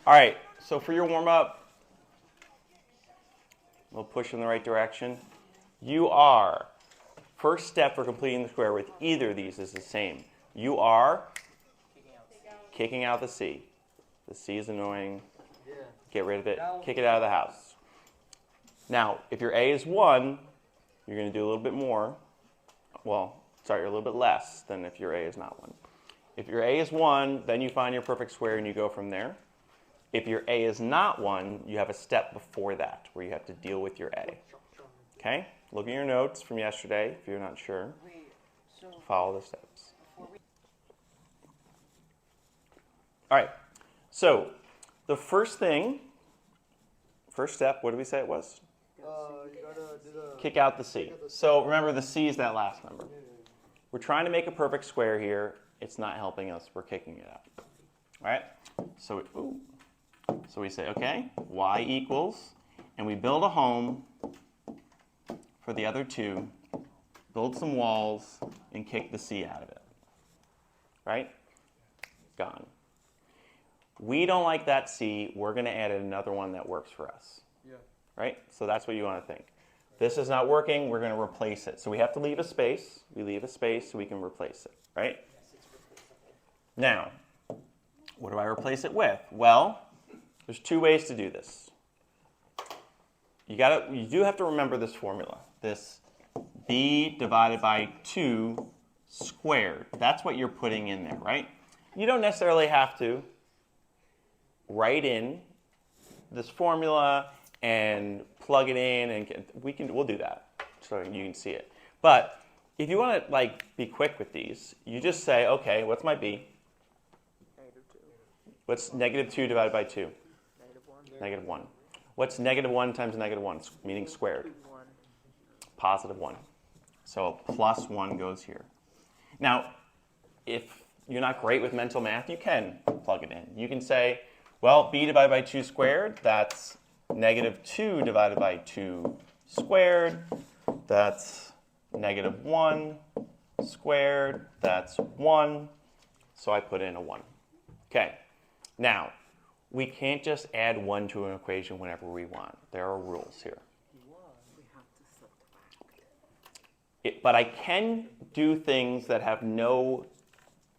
All right, so for your warm-up, we'll push in the right direction. You are, first step for completing the square with either of these is the same. You are kicking out the C. The C is annoying. Get rid of it. Kick it out of the house. Now, if your A is 1, you're going to do a little bit more. Well, sorry, a little bit less than if your A is not 1. If your A is 1, then you find your perfect square and you go from there. If your A is not 1, you have a step before that where you have to deal with your A. Okay? Look at your notes from yesterday if you're not sure. Follow the steps. All right. So the first step, what did we say it was? Kick out the C. So remember, the C is that last number. We're trying to make a perfect square here. It's not helping us. We're kicking it out. All right? So we say, okay, y equals, and we build a home for the other two, build some walls, and kick the C out of it. Right? Gone. We don't like that C. We're going to add another one that works for us. Yeah. Right? So that's what you want to think. This is not working. We're going to replace it. So we have to leave a space. We leave a space so we can replace it. Right? Now, what do I replace it with? Well, there's two ways to do this. You do have to remember this formula. This b divided by 2 squared. That's what you're putting in there, right? You don't necessarily have to write in this formula and plug it in, and we'll do that so you can see it. But if you want to be quick with these, you just say, okay, what's my b? -2. What's -2 divided by 2? -1. -1. What's -1 times -1? Meaning squared. +1. So +1 goes here. Now, if you're not great with mental math, you can plug it in. You can say, well, b divided by 2 squared, that's -2 divided by 2 squared. That's -1 squared. That's 1. So I put in a 1. Okay. Now, we can't just add 1 to an equation whenever we want. There are rules here. But I can do things that have no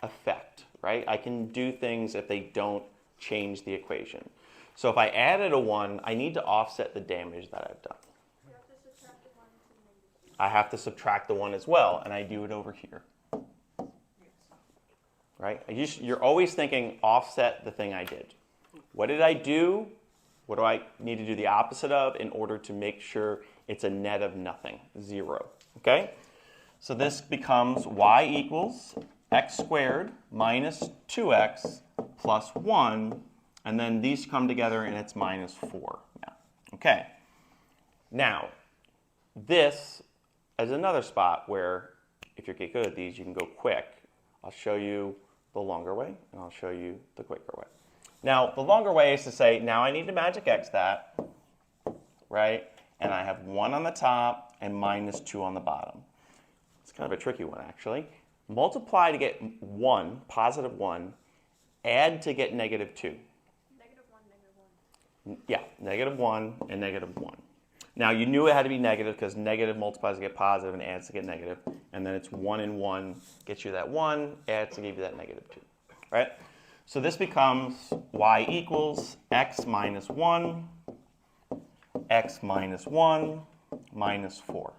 effect, right? I can do things if they don't change the equation. So if I added a 1, I need to offset the damage that I've done. You have to subtract the 1 to I have to subtract the 1 as well, and I do it over here. Right? You're always thinking offset the thing I did. What did I do? What do I need to do the opposite of in order to make sure it's a net of nothing, 0? Okay? So this becomes y equals x squared minus 2x plus 1, and then these come together and it's -4 now. Okay. Now, this is another spot where if you get good at these, you can go quick. I'll show you the longer way, and I'll show you the quicker way. Now, the longer way is to say, now I need to magic x that, right? And I have 1 on the top and -2 on the bottom. It's kind of a tricky one, actually. Multiply to get 1, +1, add to get -2. -1, -1. Yeah, -1 and -1. Now, you knew it had to be negative because negative multiplies to get positive and adds to get negative. And then it's 1 and 1 gets you that 1, adds to give you that -2. Right? So this becomes y equals x minus 1, x minus 1, minus 4.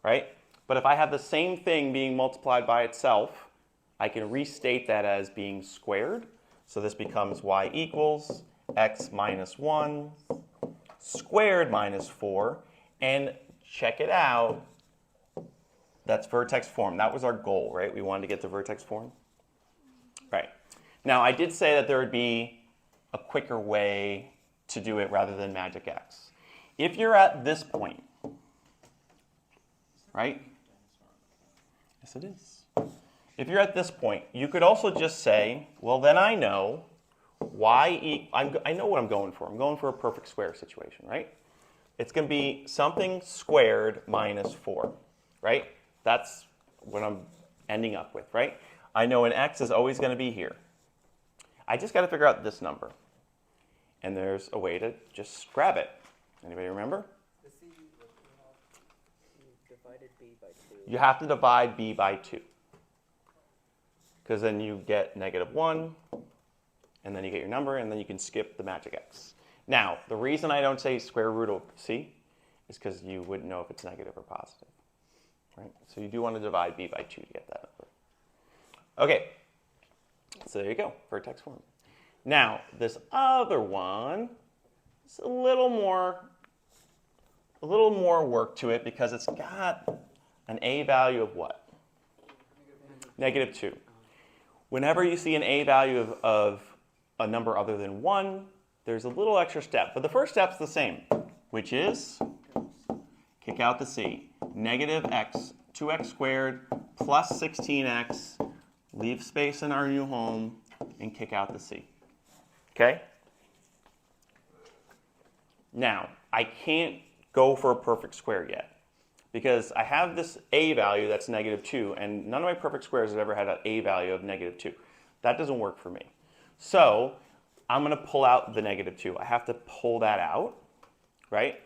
Right? But if I have the same thing being multiplied by itself, I can restate that as being squared. So this becomes y equals x minus 1 squared minus 4. And check it out. That's vertex form. That was our goal, right? We wanted to get to vertex form. Right. Now, I did say that there would be a quicker way to do it rather than magic x. If you're at this point, right? Yes, it is. If you're at this point, you could also just say, well, then I know I know what I'm going for. I'm going for a perfect square situation, right? It's going to be something squared minus 4, right? That's what I'm ending up with, right? I know an x is always going to be here. I just got to figure out this number. and there's a way to just grab it. Anybody remember? Divided b by 2. You have to divide b by 2. Because then you get -1, and then you get your number, and then you can skip the magic x. Now, the reason I don't say square root of c is because you wouldn't know if it's negative or positive. Right? So you do want to divide b by 2 to get that number. Okay, so there you go, vertex form. Now, this other one is a little more work to it because it's got an a value of what? -2. Whenever you see an a value of a number other than 1, there's a little extra step. But the first step's the same, which is kick out the c. -x, 2x squared plus 16x, leave space in our new home, and kick out the c. Okay? Now, I can't go for a perfect square yet because I have this a value that's -2, and none of my perfect squares have ever had an a value of -2. That doesn't work for me. So I'm going to pull out the -2. I have to pull that out, right?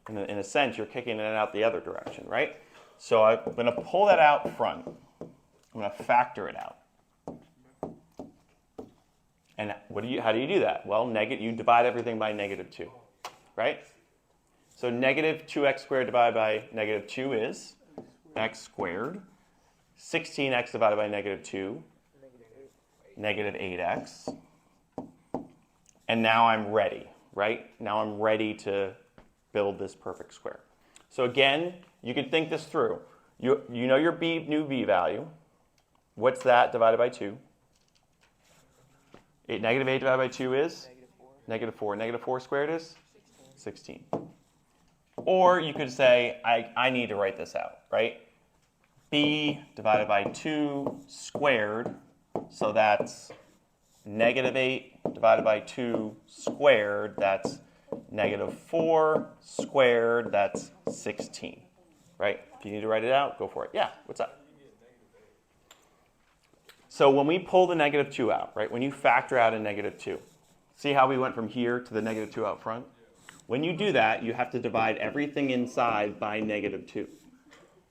In a sense, you're kicking it out the other direction, right? So I'm going to pull that out front. I'm going to factor it out. And how do you do that? Well, you divide everything by -2, right? So -2x squared divided by -2 is x squared. 16x divided by -2, -8x. And now I'm ready, right? Now I'm ready to build this perfect square. So again, you can think this through. You know your new b value. What's that divided by 2? -8 divided by 2 is? -4. -4 squared is? 16. Or you could say, I need to write this out, right? B divided by 2 squared, so that's -8 divided by 2 squared, that's -4 squared, that's 16, right? If you need to write it out, go for it. Yeah, what's up? So when we pull the -2 out, right, when you factor out a -2, see how we went from here to the -2 out front? When you do that, you have to divide everything inside by -2.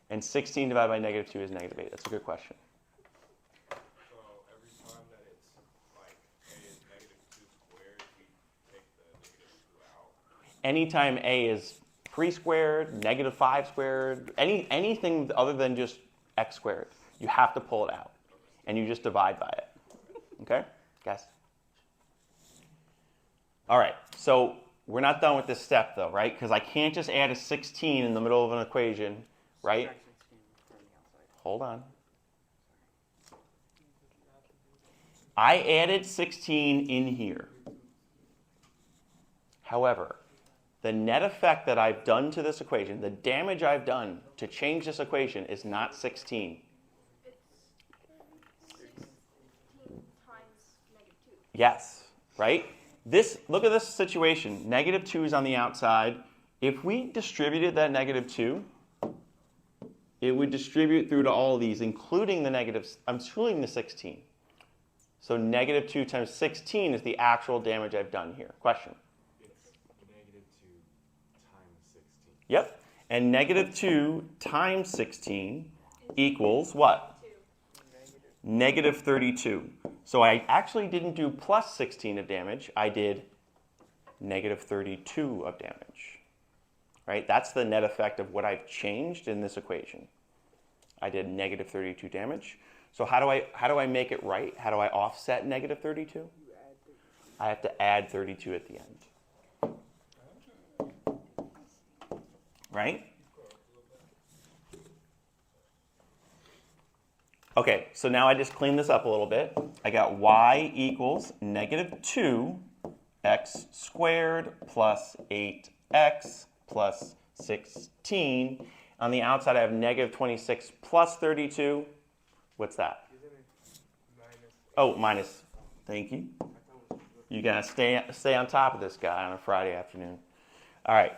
And 16 divided by -2 is -8. That's a good question. So every time that it's like a is -2 squared, we take the -2 out? Anytime a is 3 squared, -5 squared, anything other than just x squared, you have to pull it out. And you just divide by it. Okay? Guys? All right, so we're not done with this step, though, right? Because I can't just add a 16 in the middle of an equation, right? Hold on. I added 16 in here. However, the net effect that I've done to this equation, the damage I've done to change this equation is not 16. It's 16 times -2. Yes, right? Look at this situation. -2 is on the outside. If we distributed that -2, it would distribute through to all of these, including the 16. So -2 times 16 is the actual damage I've done here. Question? It's -2 times 16. Yep. And -2 times 16 equals what? -32. So I actually didn't do plus 16 of damage. I did -32 of damage. Right? That's the net effect of what I've changed in this equation. I did -32 damage. So how do I make it right? How do I offset -32? I have to add 32 at the end. Right? Okay, so now I just clean this up a little bit. I got y equals -2x squared plus 8x plus 16. On the outside, I have -26 plus 32. What's that? Oh, minus. Thank you. You gotta stay on top of this guy on a Friday afternoon. All right,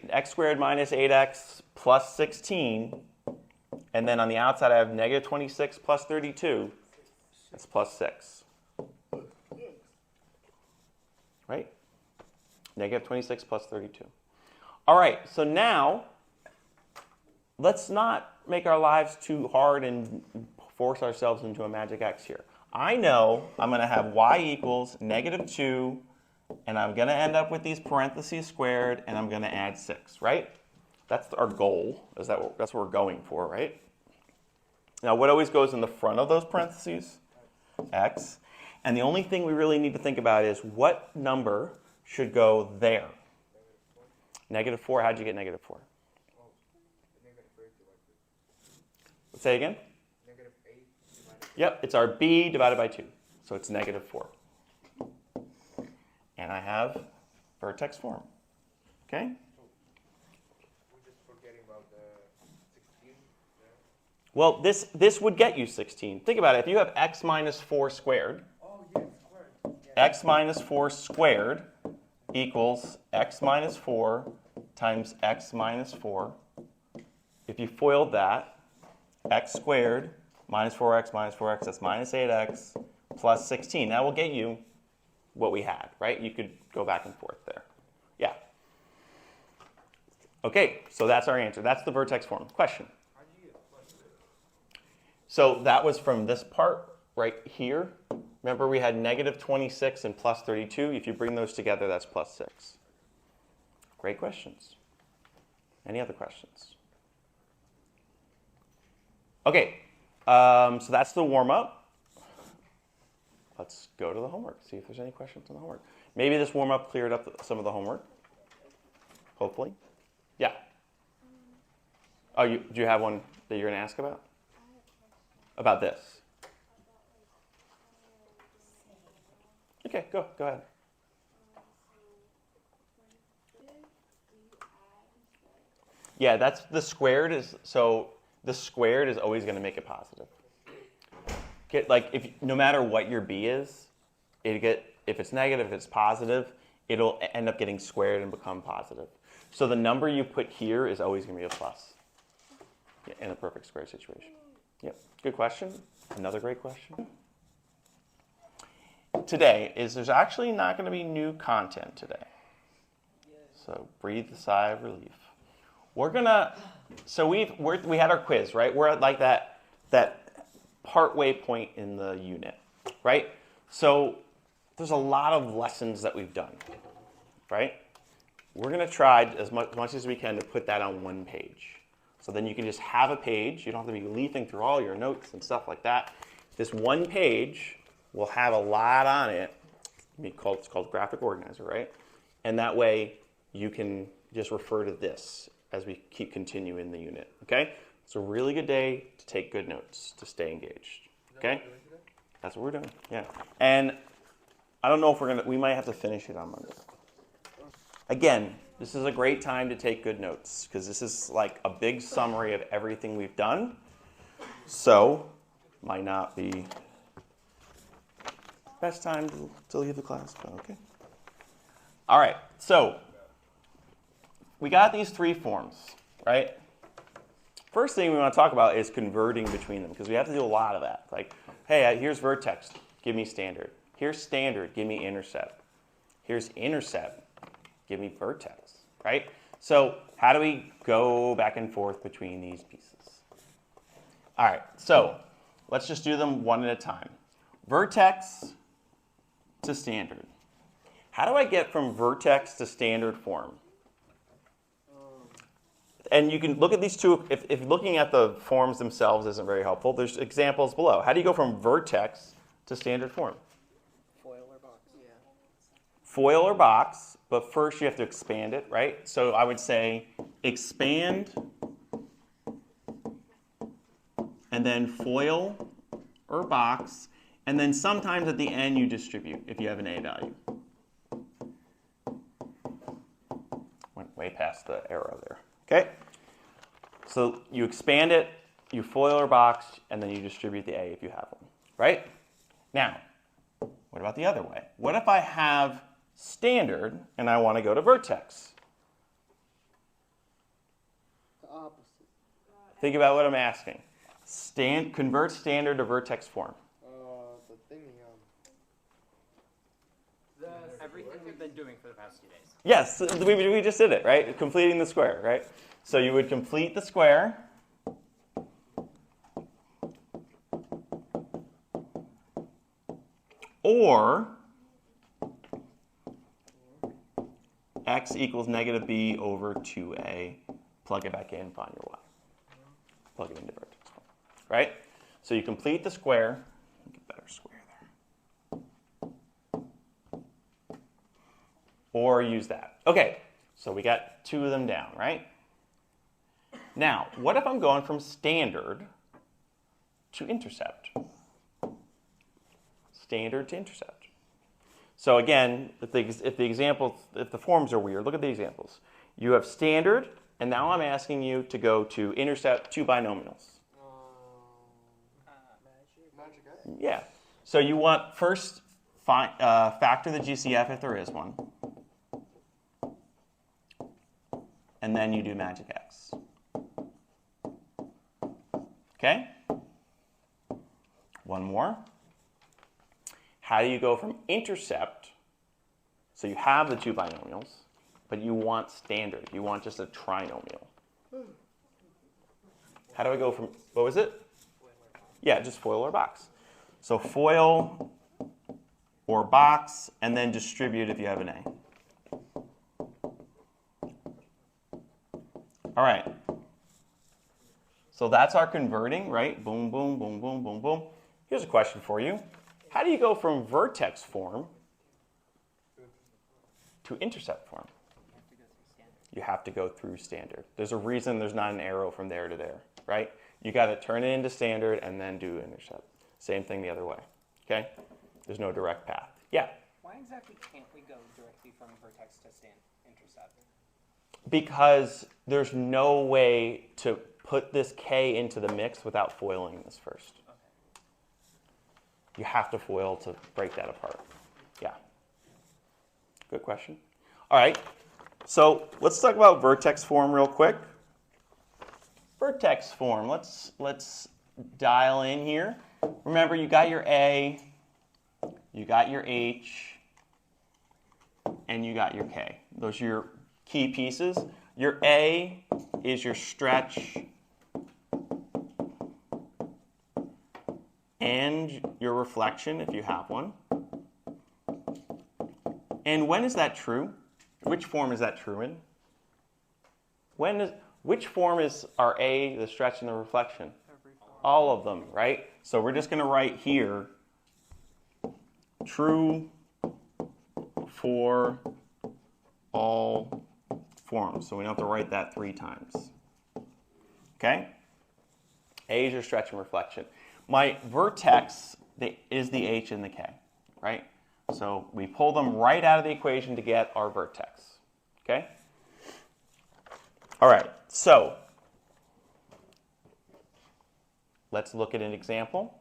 x squared minus 8x plus 16. And then on the outside, I have -26 plus 32. That's plus 6. Right? Negative 26 plus 32. All right, so now let's not make our lives too hard and force ourselves into a magic x here. I know I'm going to have y equals negative 2, and I'm going to end up with these parentheses squared, and I'm going to add 6, right? That's our goal. That's what we're going for, right? Now, what always goes in the front of those parentheses? X. And the only thing we really need to think about is what number should go there? Negative 4. How'd you get negative 4? Say again? Negative 8 divided by Yep, it's our b divided by 2. So it's negative 4. And I have vertex form. Okay? We're just forgetting about the 16 there. Well, this would get you 16. Think about it. If you have x minus 4 squared, Oh, yeah, squared. Yeah. x minus 4 squared equals x minus 4 times x minus 4. If you FOILed that, x squared minus 4x, that's minus 8x plus 16. That will get you what we had, right? You could go back and forth there. Yeah. Okay, so that's our answer. That's the vertex form. Question? How do you get plus 6? So that was from this part right here. Remember we had negative 26 and plus 32. If you bring those together, that's plus 6. Great questions. Any other questions? Okay, so that's the warm-up. Let's go to the homework, see if there's any questions on the homework. Maybe this warm-up cleared up some of the homework. Hopefully. Yeah. Oh, do you have one that you're going to ask about? About this? Okay, go ahead. Yeah, that's the squared is, so the squared is always going to make it positive. No matter what your b is, if it's negative, if it's positive, it'll end up getting squared and become positive. So the number you put here is always going to be a plus in a perfect square situation. Yep, good question. Another great question. Today there's actually not going to be new content today. So breathe a sigh of relief. We had our quiz, right? We're at like that partway point in the unit, right? So there's a lot of lessons that we've done, right? We're going to try as much as we can to put that on one page. So then you can just have a page. You don't have to be leafing through all your notes and stuff like that. This one page will have a lot on it. It's called graphic organizer, right? And that way you can just refer to this as we keep continuing the unit, okay? It's a really good day to take good notes, to stay engaged, okay? That's what we're doing, yeah. And I don't know if we might have to finish it on Monday. Again, this is a great time to take good notes because this is like a big summary of everything we've done. So, might not be best time to leave the class, but okay. All right, so we got these 3 forms, right? First thing we want to talk about is converting between them because we have to do a lot of that. Like, hey, here's vertex, give me standard. Here's standard, give me intercept. Here's intercept, give me vertex, right? So how do we go back and forth between these pieces? All right, so let's just do them one at a time. Vertex to standard. How do I get from vertex to standard form? And you can look at these two. If looking at the forms themselves isn't very helpful, there's examples below. How do you go from vertex to standard form? Foil or box? Yeah. Foil or box, but first you have to expand it, right? So I would say expand, and then foil or box, and then sometimes at the end you distribute if you have an A value. Went way past the arrow there. Okay, so you expand it, you foil or box, and then you distribute the A if you have one, right? Now, what about the other way? What if I have standard and I want to go to vertex? The opposite. Think about what I'm asking. Convert standard to vertex form. The thingy, Everything we've been doing for the past 2 days. Yes, we just did it, right? Completing the square, right? So you would complete the square. Or x equals negative b over 2a. Plug it back in, find your y. Plug it into vertex form, right? So you complete the square. Make a better square there. Or use that. Okay, so we got 2 of them down, right? Now, what if I'm going from standard to intercept? Standard to intercept. So again, if the forms are weird, look at the examples. You have standard, and now I'm asking you to go to intercept 2 binomials. Magic. Yeah. So you want first factor the GCF if there is one, and then you do magic x. Okay? One more. How do you go from intercept, so you have the 2 binomials, but you want standard. You want just a trinomial. How do I go from, what was it? Yeah, just FOIL or box. So FOIL or box, and then distribute if you have an A. All right. So that's our converting, right? Boom, boom, boom, boom, boom, boom. Here's a question for you. How do you go from vertex form to intercept form? You have to go through standard. There's a reason there's not an arrow from there to there, right? You got to turn it into standard and then do intercept. Same thing the other way, okay? There's no direct path. Yeah? Why exactly can't we go directly from vertex to intercept? Because there's no way to put this k into the mix without foiling this first. Okay. You have to FOIL to break that apart. Yeah. Good question. All right. So let's talk about vertex form real quick. Vertex form. Let's dial in here. Remember, you got your A, you got your H, and you got your K. Those are your key pieces. Your A is your stretch and your reflection, if you have one. And when is that true? Which form is that true in? Which form is our A, the stretch, and the reflection? All of them, right? So we're just going to write here, true for all forms. So we don't have to write that 3 times. Okay? A is your stretch and reflection. My vertex is the H and the K, right? So we pull them right out of the equation to get our vertex, okay? All right, so let's look at an example.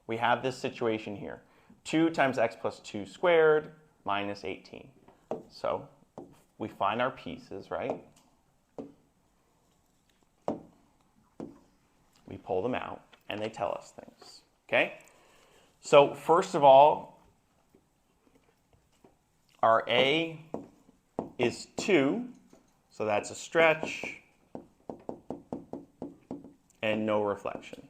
We have this situation here. 2 times x plus 2 squared minus 18. So we find our pieces, right? We pull them out, and they tell us things, okay? So first of all, our A is 2, so that's a stretch and no reflection.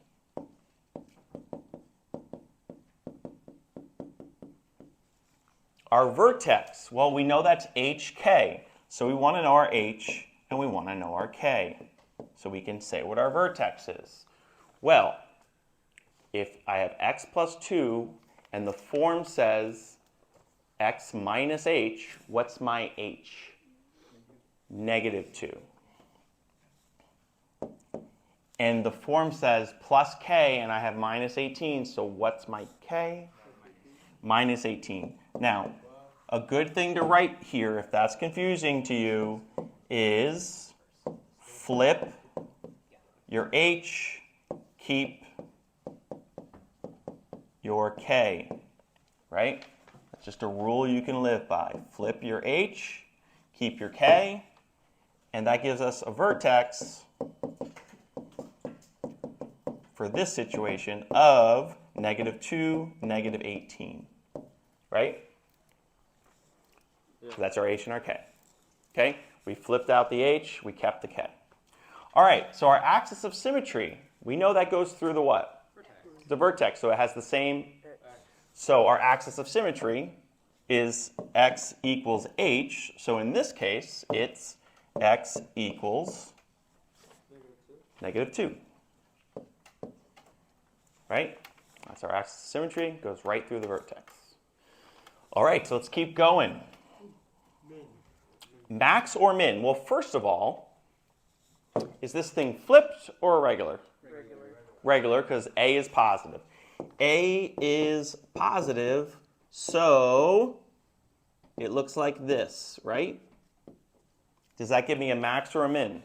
Our vertex, well, we know that's HK, so we want to know our H and we want to know our K, so we can say what our vertex is. Well, if I have x plus 2 and the form says x minus h, what's my h? Negative 2. And the form says plus k and I have minus 18, so what's my k? Minus 18. Now, a good thing to write here, if that's confusing to you, is flip your h, keep your k, right? That's just a rule you can live by. Flip your h, keep your k, and that gives us a vertex for this situation of negative 2, negative 18, right? That's our h and our k. Okay? We flipped out the h, we kept the k. All right, so our axis of symmetry, we know that goes through the what? Vertex. The vertex, so it has the same. So our axis of symmetry is x equals h. So in this case, it's x equals -2. Right? That's our axis of symmetry. Goes right through the vertex. All right, so let's keep going. Max or min? Well, first of all, is this thing flipped or regular? Regular. Regular, because A is positive. A is positive, so it looks like this, right? Does that give me a max or a min?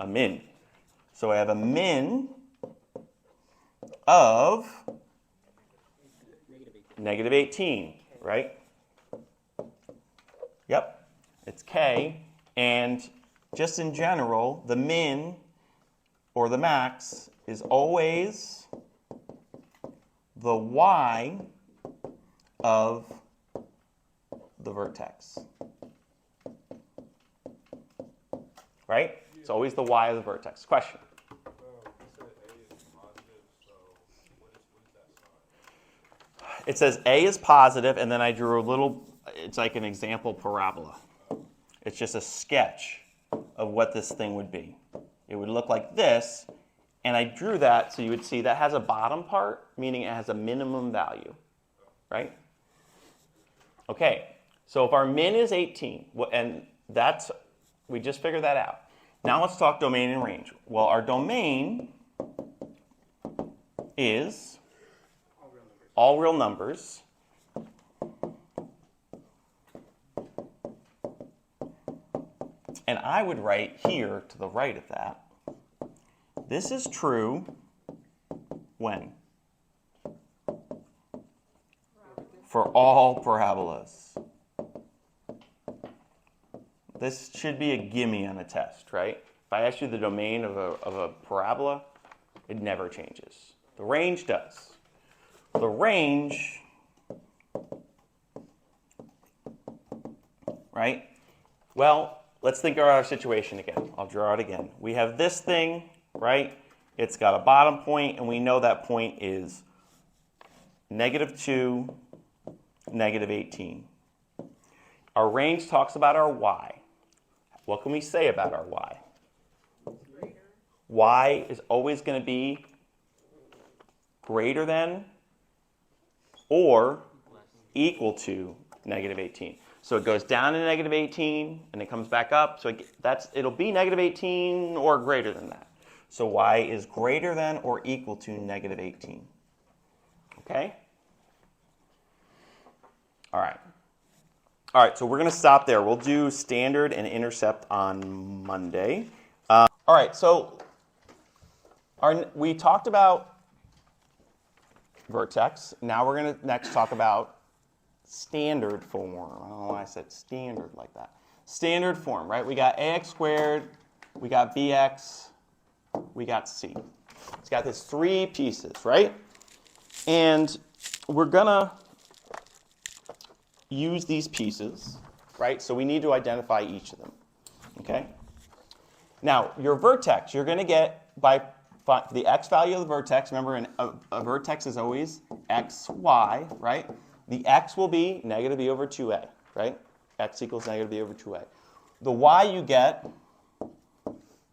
A min. So I have a min of -18, right? Yep, it's k. And just in general, the min or the max is always the y of the vertex. Right? It's always the y of the vertex. Question? You said A is positive, so what is that sign? It says A is positive, and then I drew a little, it's like an example parabola. It's just a sketch of what this thing would be. It would look like this, and I drew that so you would see that has a bottom part, meaning it has a minimum value, right? Okay, so if our min is 18, and that's, we just figured that out. Now let's talk domain and range. Well, our domain is all real numbers. And I would write here to the right of that, this is true when? For all parabolas. This should be a gimme on a test, right? If I ask you the domain of a parabola, it never changes. The range does. The range, right? Well, let's think of our situation again. I'll draw it again. We have this thing, right? It's got a bottom point, and we know that point is -2, -18. Our range talks about our y. What can we say about our y? Y is always going to be greater than or equal to -18. So it goes down to -18 and it comes back up. So it'll be -18 or greater than that. So y is greater than or equal to -18. Okay? All right. All right, so we're going to stop there. We'll do standard and intercept on Monday. All right, so we talked about vertex. Now we're going to next talk about standard form. I don't know why I said standard like that. Standard form, right? We got ax squared, we got bx, we got c. It's got this 3 pieces, right? And we're going to use these pieces, right? So we need to identify each of them, okay? Now, your vertex, you're going to get by the x value of the vertex. Remember, a vertex is always x, y, right? The x will be -b over 2a, right? X equals -b over 2a. The y you get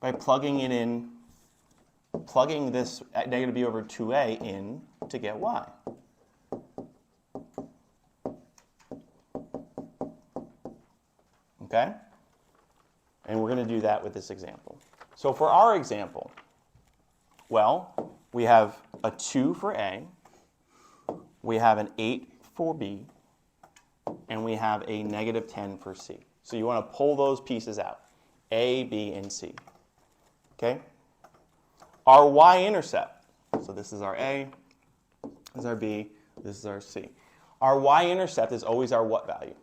by plugging it in, plugging this -b over 2a in to get y. Okay? And we're going to do that with this example. So for our example, well, we have a 2 for A, we have an 8 for B, and we have a -10 for C. So you want to pull those pieces out, A, B, and C. Okay? Our y-intercept, so this is our A, this is our B, this is our C. Our y-intercept is always our what value?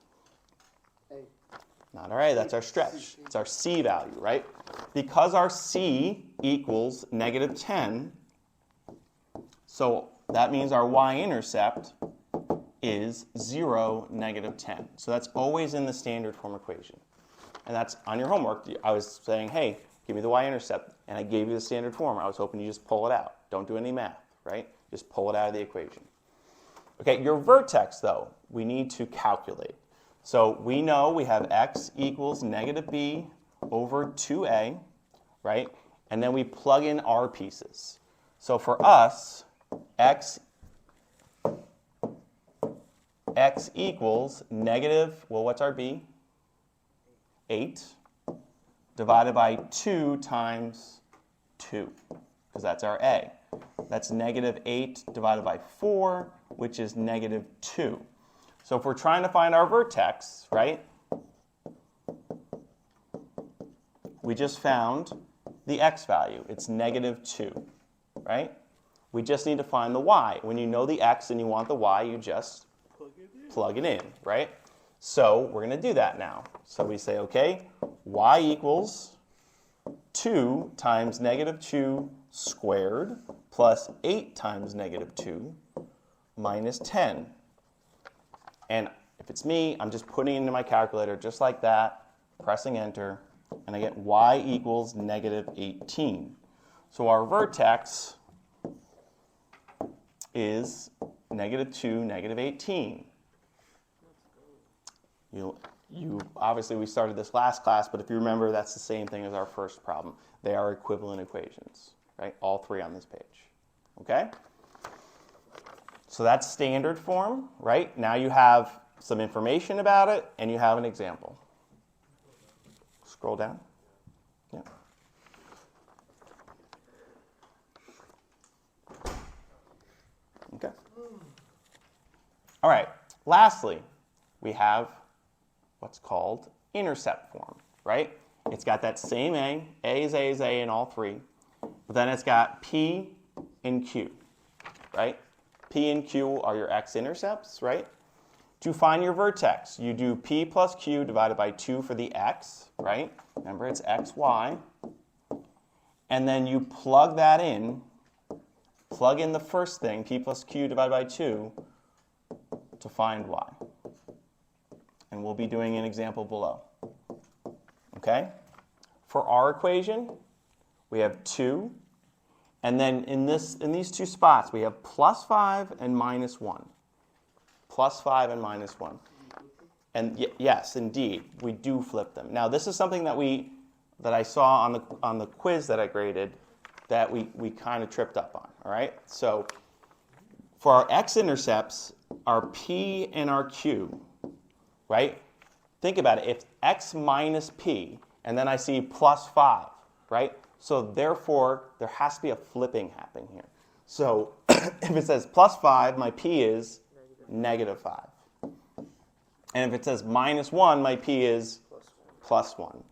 Not all right, that's our stretch. It's our C value, right? Because our C equals -10, so that means our y-intercept is 0, -10. So that's always in the standard form equation. And that's on your homework. I was saying, hey, give me the y-intercept, and I gave you the standard form. I was hoping you just pull it out. Don't do any math, right? Just pull it out of the equation. Okay, your vertex, though, we need to calculate. So we know we have x equals -b over 2a, right? And then we plug in our pieces. So for us, x equals negative, well, what's our b? 8 divided by 2 times 2, because that's our a. That's -8 divided by 4, which is -2. So if we're trying to find our vertex, right, we just found the x value. It's -2, right? We just need to find the y. When you know the x and you want the y, you just plug it in, right? So we're going to do that now. So we say, okay, y equals 2 times -2 squared plus 8 times -2 minus 10. And if it's me, I'm just putting it into my calculator just like that, pressing enter, and I get y equals -18. So our vertex is -2, -18. You obviously, we started this last class, but if you remember, that's the same thing as our first problem. They are equivalent equations, right? All three on this page, okay? So that's standard form, right? Now you have some information about it, and you have an example. Scroll down. Yeah. Okay. All right. Lastly, we have what's called intercept form, right? It's got that same A. A is A in all three. But then it's got P and Q, right? P and Q are your x-intercepts, right? To find your vertex, you do P plus Q divided by 2 for the x, right? Remember, it's x, y. And then you plug that in, plug in the first thing, P plus Q divided by 2, to find y. And we'll be doing an example below. Okay? For our equation, we have 2. And then in these two spots, we have plus 5 and minus 1. Plus 5 and minus 1. And yes, indeed, we do flip them. Now, this is something that I saw on the quiz that I graded that we kind of tripped up on. All right? So for our x-intercepts, our P and our Q, right? Think about it. If x minus P, and then I see plus 5, right? So therefore, there has to be a flipping happening here. So if it says plus 5, my P is -5. And if it says minus 1, my P is plus 1.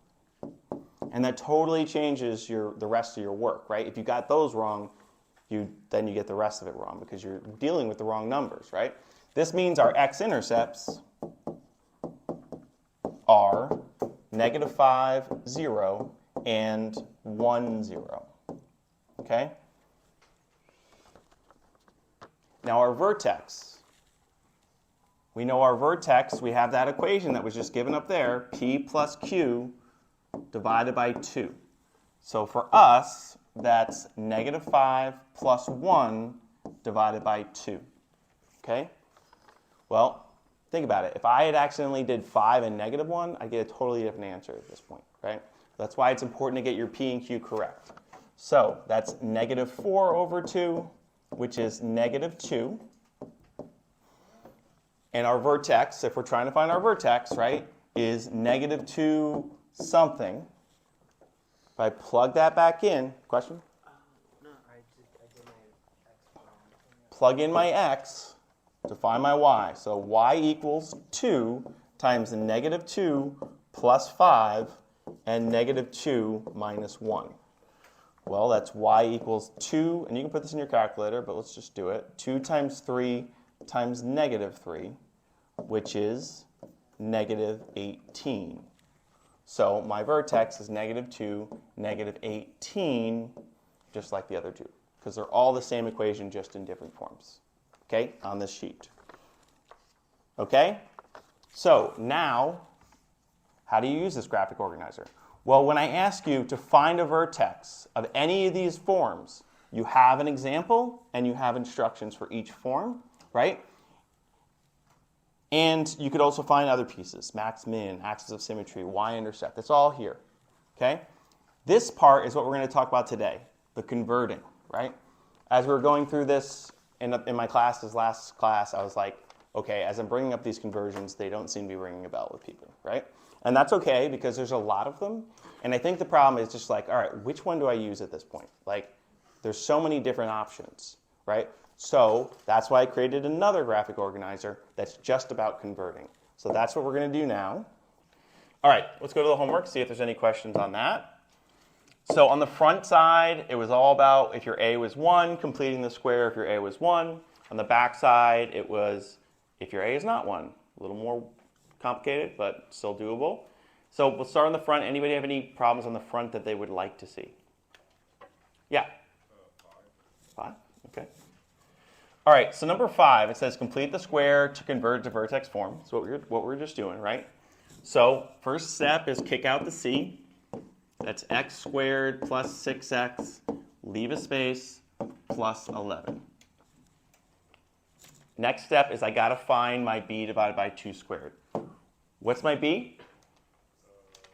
And that totally changes the rest of your work, right? If you got those wrong, then you get the rest of it wrong because you're dealing with the wrong numbers, right? This means our x-intercepts are -5, 0, and 1, 0. Okay? Now our vertex. We know our vertex, we have that equation that was just given up there, P plus Q divided by 2. So for us, that's -5 plus 1 divided by 2. Okay? Well, think about it. If I had accidentally did 5 and -1, I'd get a totally different answer at this point, right? That's why it's important to get your P and Q correct. So that's -4 over 2, which is -2. And our vertex, if we're trying to find our vertex, right, is -2 something. If I plug that back in, question? No, I did my x wrong. Plug in my x to find my y. So y equals 2 times -2 plus 5 and -2 minus 1. Well, that's y equals 2, and you can put this in your calculator, but let's just do it. 2 times 3 times -3, which is -18. So my vertex is -2, -18, just like the other two, because they're all the same equation, just in different forms, okay, on this sheet. Okay? So now, how do you use this graphic organizer? Well, when I ask you to find a vertex of any of these forms, you have an example and you have instructions for each form, right? And you could also find other pieces, max, min, axis of symmetry, y-intercept. It's all here, okay? This part is what we're going to talk about today, the converting, right? As we were going through this in my classes, last class, I was like, okay, as I'm bringing up these conversions, they don't seem to be ringing a bell with people, right? And that's okay because there's a lot of them. And I think the problem is just like, all right, which one do I use at this point? Like, there's so many different options, right? So that's why I created another graphic organizer that's just about converting. So that's what we're going to do now. All right, let's go to the homework, see if there's any questions on that. So on the front side, it was all about if your A was 1, completing the square if your A was 1. On the back side, it was if your A is not 1. A little more complicated, but still doable. So we'll start on the front. Anybody have any problems on the front that they would like to see? Yeah? 5? Okay. All right, so number 5, it says complete the square to convert to vertex form. So what we're just doing, right? So first step is kick out the C. That's x squared plus 6x, leave a space, plus 11. Next step is I got to find my b divided by 2 squared. What's my b? 6x.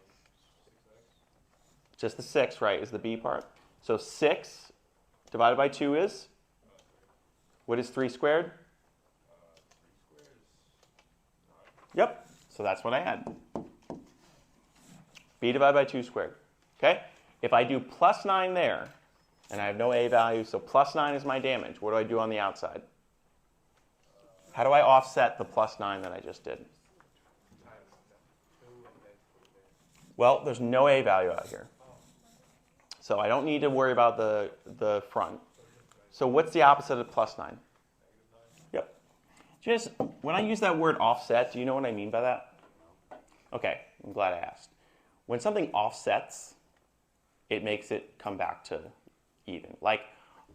Just the 6, right, is the b part. So 6 divided by 2 is? What is 3 squared? 3 squared is 9. Yep, so that's what I had. B divided by 2 squared. Okay? If I do plus 9 there, and I have no a value, so plus 9 is my damage, what do I do on the outside? How do I offset the plus 9 that I just did? Well, there's no a value out here. So I don't need to worry about the front. So what's the opposite of plus 9? Yep. Just, when I use that word offset, do you know what I mean by that? Okay, I'm glad I asked. When something offsets, it makes it come back to even. Like,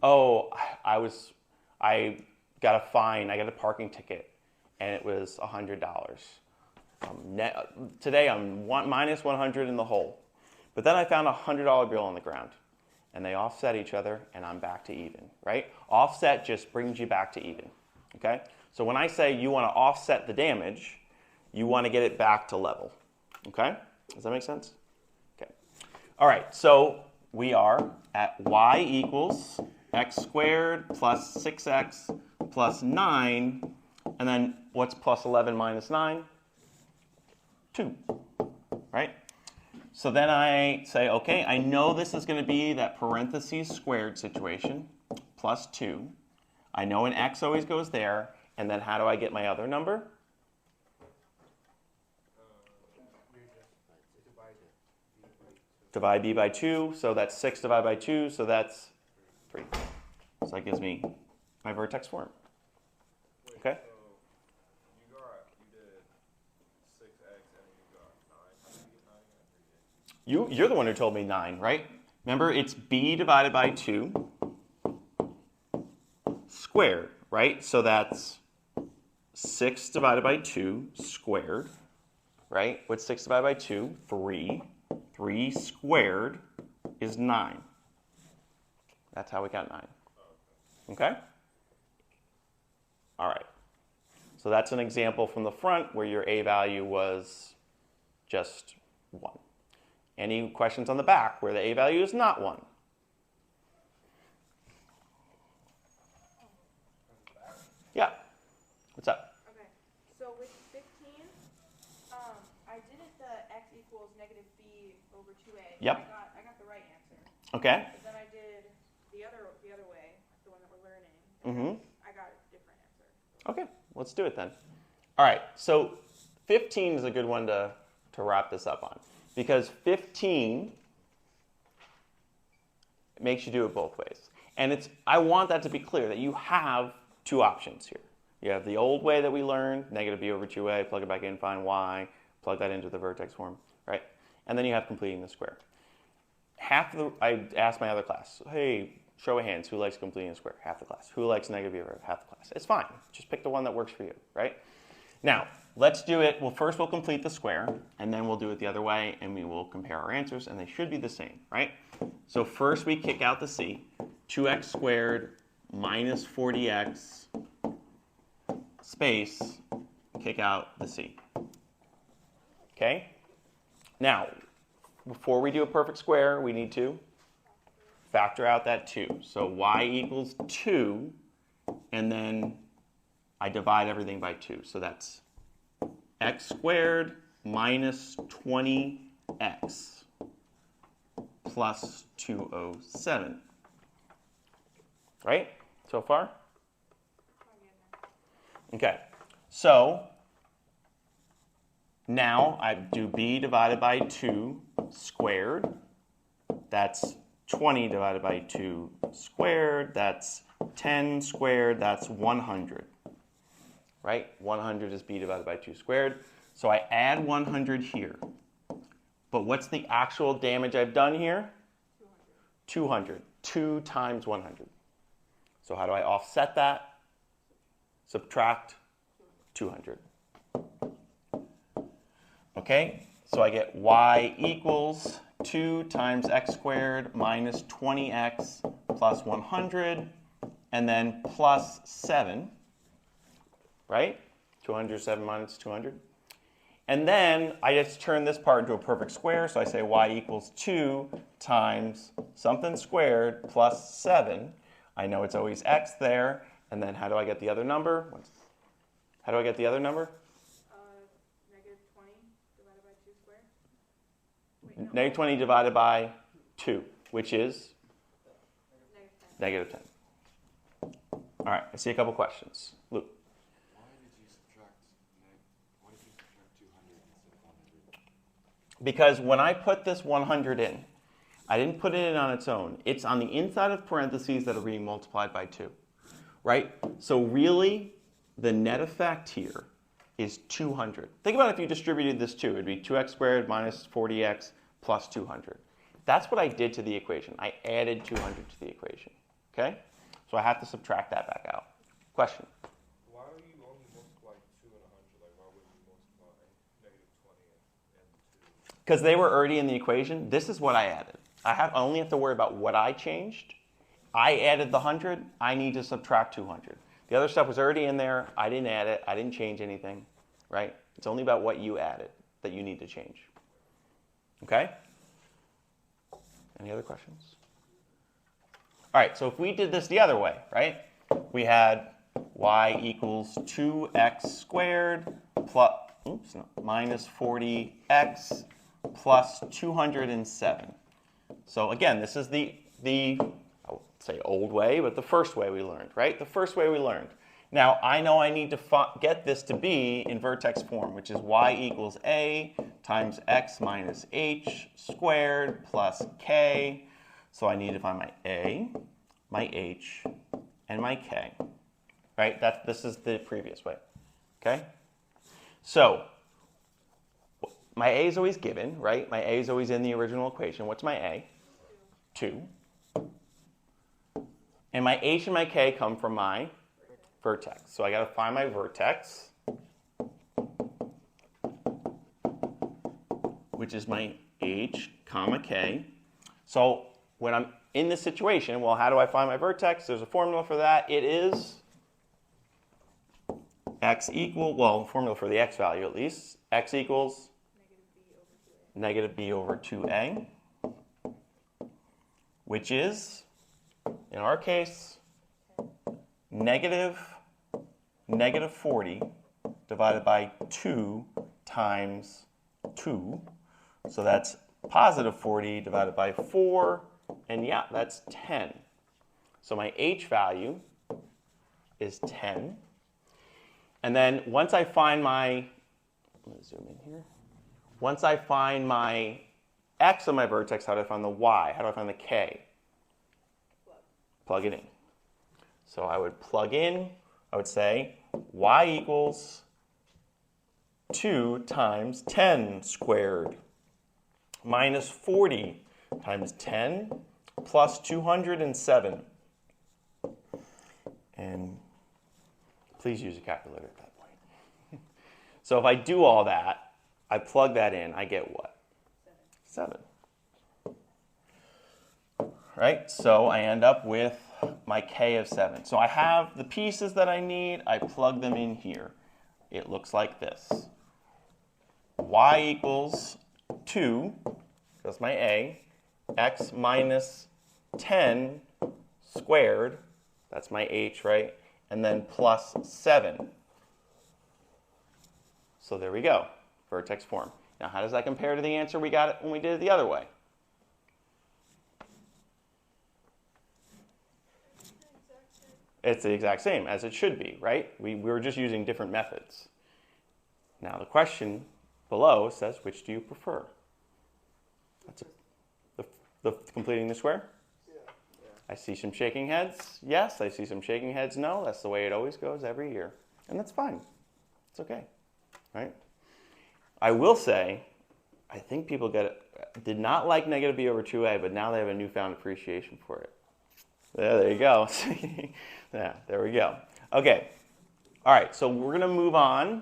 oh, I got a fine, I got a parking ticket, and it was $100. Today I'm minus 100 in the hole. But then I found a $100 bill on the ground, and they offset each other, and I'm back to even, right? Offset just brings you back to even, okay? So when I say you want to offset the damage, you want to get it back to level, okay? Does that make sense? Okay. All right, so we are at y equals x squared plus 6x plus 9, and then what's plus 11 minus 9? 2, right? So then I say, okay, I know this is going to be that parentheses squared situation, plus 2. I know an x always goes there, and then how do I get my other number? Divide b by 2, so that's 6 divided by 2, so that's 3. So that gives me my vertex form. Okay? So you did 6x and you got 9. How did you get 9 again? You're the one who told me 9, right? Remember, it's b divided by 2 squared, right? So that's 6 divided by 2 squared, right? What's 6 divided by 2? 3. 3 squared is 9. That's how we got 9. Okay? All right. So that's an example from the front where your a value was just 1. Any questions on the back where the a value is not 1? Yeah. What's up? Okay, so with 15, I did it the x equals negative b over 2a. Yep. I got the right answer. Okay. But then I did the other way, the one that we're learning. Mm-hmm. I got a different answer. Okay, let's do it then. All right, so 15 is a good one to wrap this up on because 15 makes you do it both ways. And I want that to be clear that you have two options here. You have the old way that we learned, negative b over 2a, plug it back in, find y, plug that into the vertex form, right? And then you have completing the square. I asked my other class, hey, show of hands, who likes completing a square? Half the class. Who likes negative b over half the class? It's fine. Just pick the one that works for you, right? Now, let's do it. Well, first we'll complete the square, and then we'll do it the other way, and we will compare our answers, and they should be the same, right? So first we kick out the c. 2x squared minus 40x space, kick out the c. Okay? Now, before we do a perfect square, we need to factor out that 2. So y equals 2, and then I divide everything by 2. So that's x squared minus 20x plus 207. Right? So far? Okay. So now I do b divided by 2 squared. That's 20 divided by 2 squared. That's 10 squared. That's 100. Right? 100 is b divided by 2 squared. So I add 100 here. But what's the actual damage I've done here? 200. 2 times 100. So how do I offset that? Subtract 200. Okay? So I get y equals 2 times x squared minus 20x plus 100, and then plus 7. Right? 207 minus 200. And then I just turn this part into a perfect square, so I say y equals 2 times something squared plus 7. I know it's always x there, and then how do I get the other number? How do I get the other number? Negative 20 divided by 2 squared. Wait, no. Negative 20 divided by 2, which is? Negative 10. All right, I see a couple questions. Luke. Why did you subtract 200 instead of 100? Because when I put this 100 in, I didn't put it in on its own. It's on the inside of parentheses that are being multiplied by 2, right? So really, the net effect here is 200. Think about if you distributed this 2. It would be 2x squared minus 40x plus 200. That's what I did to the equation. I added 200 to the equation, okay? So I have to subtract that back out. Question? Why are you only multiplying 2 and 100? Like, why wouldn't you multiply negative 20 and 2? Because they were already in the equation. This is what I added. I only have to worry about what I changed. I added the 100. I need to subtract 200. The other stuff was already in there. I didn't add it. I didn't change anything, right? It's only about what you added that you need to change. Okay? Any other questions? All right, so if we did this the other way, right? We had y equals 2x squared plus, minus 40x plus 207. So again, this is the I won't say old way, but the first way we learned, right? The first way we learned. Now, I know I need to get this to be in vertex form, which is y equals a times x minus h squared plus k. So I need to find my a, my h, and my k. Right? This is the previous way. Okay? So my a is always given, right? My a is always in the original equation. What's my a? 2. And my h and my k come from my vertex. So I got to find my vertex, which is my h, comma, k. So when I'm in this situation, well, how do I find my vertex? There's a formula for that. It is x equal, well, formula for the x value at least, x equals negative b over 2a, which is, in our case, negative 40 divided by 2 times 2. So that's positive 40 divided by 4, and yeah, that's 10. So my h value is 10. And then once I find my, let me zoom in here. Once I find my x on my vertex, how do I find the y? How do I find the k? Plug it in. So I would plug in, I would say y equals 2 times 10 squared minus 40 times 10 plus 207. And please use a calculator at that point. So if I do all that, I plug that in, I get what? 7. Right? So I end up with my k of 7. So I have the pieces that I need. I plug them in here. It looks like this. Y equals 2, that's my a, x minus 10 squared, that's my h, right? And then plus 7. So there we go, vertex form. Now how does that compare to the answer we got when we did it the other way? It's the exact same, as it should be, right? We were just using different methods. Now the question below says, which do you prefer? That's the completing the square? Yeah. I see some shaking heads. Yes, I see some shaking heads. No, that's the way it always goes every year. And that's fine. It's okay, right? I will say, I think people did not like negative b over 2a, but now they have a newfound appreciation for it. Yeah, there you go. Yeah, there we go. Okay. All right, so we're going to move on.